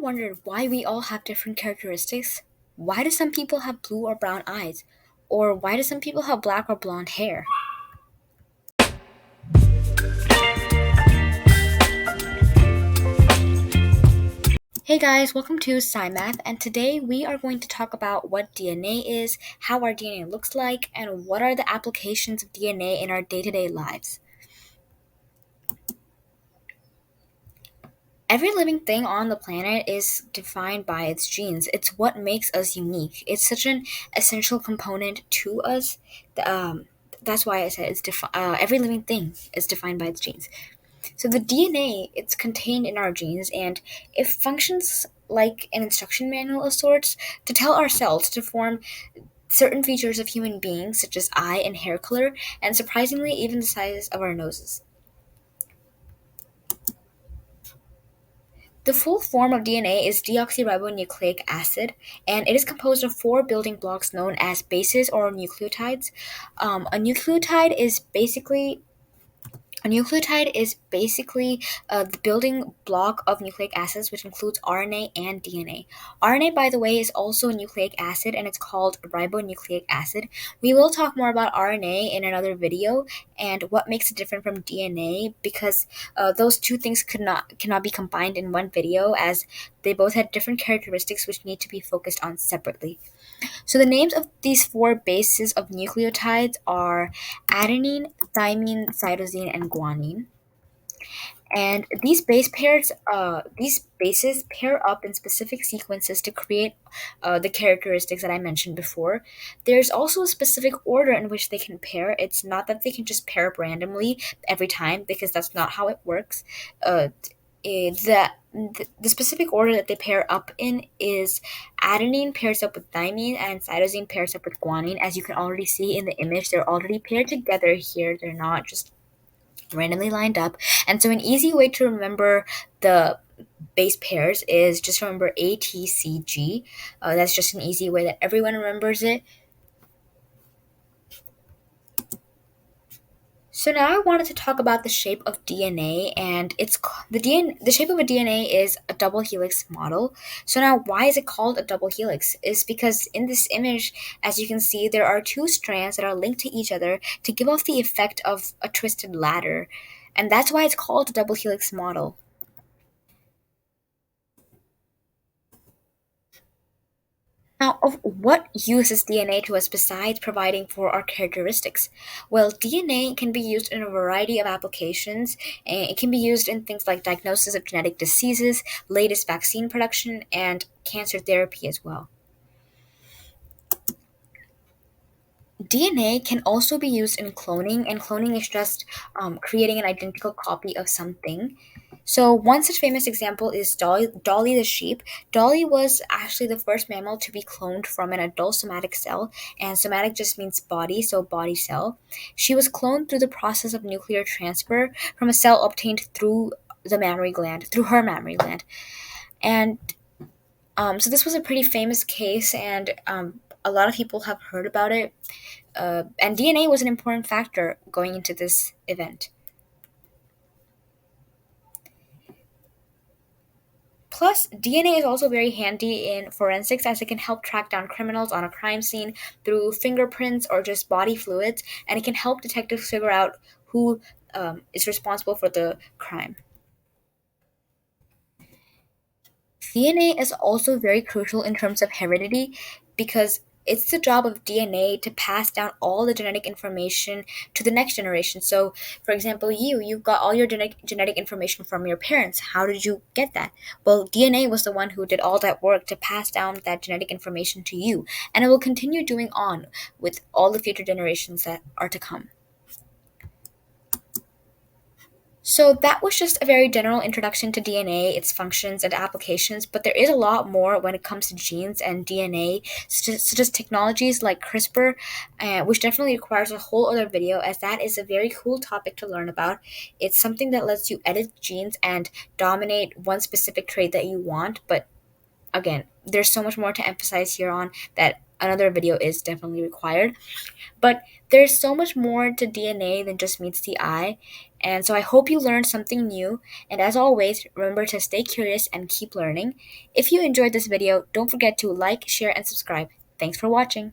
wondered why we all have different characteristics? Why do some people have blue or brown eyes? Or why do some people have black or blonde hair? Hey guys, welcome to SciMath, and today we are going to talk about what DNA is, how our DNA looks like, and what are the applications of DNA in our day to day lives. Every living thing on the planet is defined by its genes. It's what makes us unique. It's such an essential component to us. Um, that's why I said every living thing is defined by its genes. So the DNA, it's contained in our genes, and it functions like an instruction manual of sorts to tell our cells to form certain features of human beings, such as eye and hair color, and surprisingly, even the size of our noses. The full form of DNA is deoxyribonucleic acid, and it is composed of four building blocks known as bases or nucleotides. A nucleotide is basically the building block of nucleic acids, which includes RNA and DNA. RNA, by the way, is also a nucleic acid, and it's called ribonucleic acid. We will talk more about RNA in another video and what makes it different from DNA, because those two things cannot be combined in one video, as they both had different characteristics which need to be focused on separately. So the names of these four bases of nucleotides are adenine, thymine, cytosine, and guanine. And these bases pair up in specific sequences to create the characteristics that I mentioned before. There's also a specific order in which they can pair. It's not that they can just pair up randomly every time, because that's not how it works. Uh, the specific order that they pair up in is adenine pairs up with thymine and cytosine pairs up with guanine. As you can already see in the image, they're already paired together here. They're not just randomly lined up. And so an easy way to remember the base pairs is just remember ATCG. That's just an easy way that everyone remembers it. So now I wanted to talk about the shape of DNA, and the shape of a DNA is a double helix model. So now, why is it called a double helix? Is because in this image, as you can see, there are two strands that are linked to each other to give off the effect of a twisted ladder, and that's why it's called a double helix model. Now, of what use is DNA to us besides providing for our characteristics? Well, DNA can be used in a variety of applications. And it can be used in things like diagnosis of genetic diseases, latest vaccine production, and cancer therapy as well. DNA can also be used in cloning, and cloning is just creating an identical copy of something. So, one such famous example is Dolly the sheep. Dolly was actually the first mammal to be cloned from an adult somatic cell, and somatic just means body, so body cell. She was cloned through the process of nuclear transfer from a cell obtained through her mammary gland. And so, this was a pretty famous case, and a lot of people have heard about it. And DNA was an important factor going into this event. Plus, DNA is also very handy in forensics, as it can help track down criminals on a crime scene through fingerprints or just body fluids, and it can help detectives figure out who is responsible for the crime. DNA is also very crucial in terms of heredity, because it's the job of DNA to pass down all the genetic information to the next generation. So, for example, you've got all your genetic information from your parents. How did you get that? Well, DNA was the one who did all that work to pass down that genetic information to you, and it will continue doing on with all the future generations that are to come. So that was just a very general introduction to DNA, its functions and applications, but there is a lot more when it comes to genes and DNA, such as technologies like CRISPR, which definitely requires a whole other video, as that is a very cool topic to learn about. It's something that lets you edit genes and dominate one specific trait that you want, but again, there's so much more to emphasize here on that another video is definitely required. But there's so much more to DNA than just meets the eye. And so I hope you learned something new. And as always, remember to stay curious and keep learning. If you enjoyed this video, don't forget to like, share, and subscribe. Thanks for watching.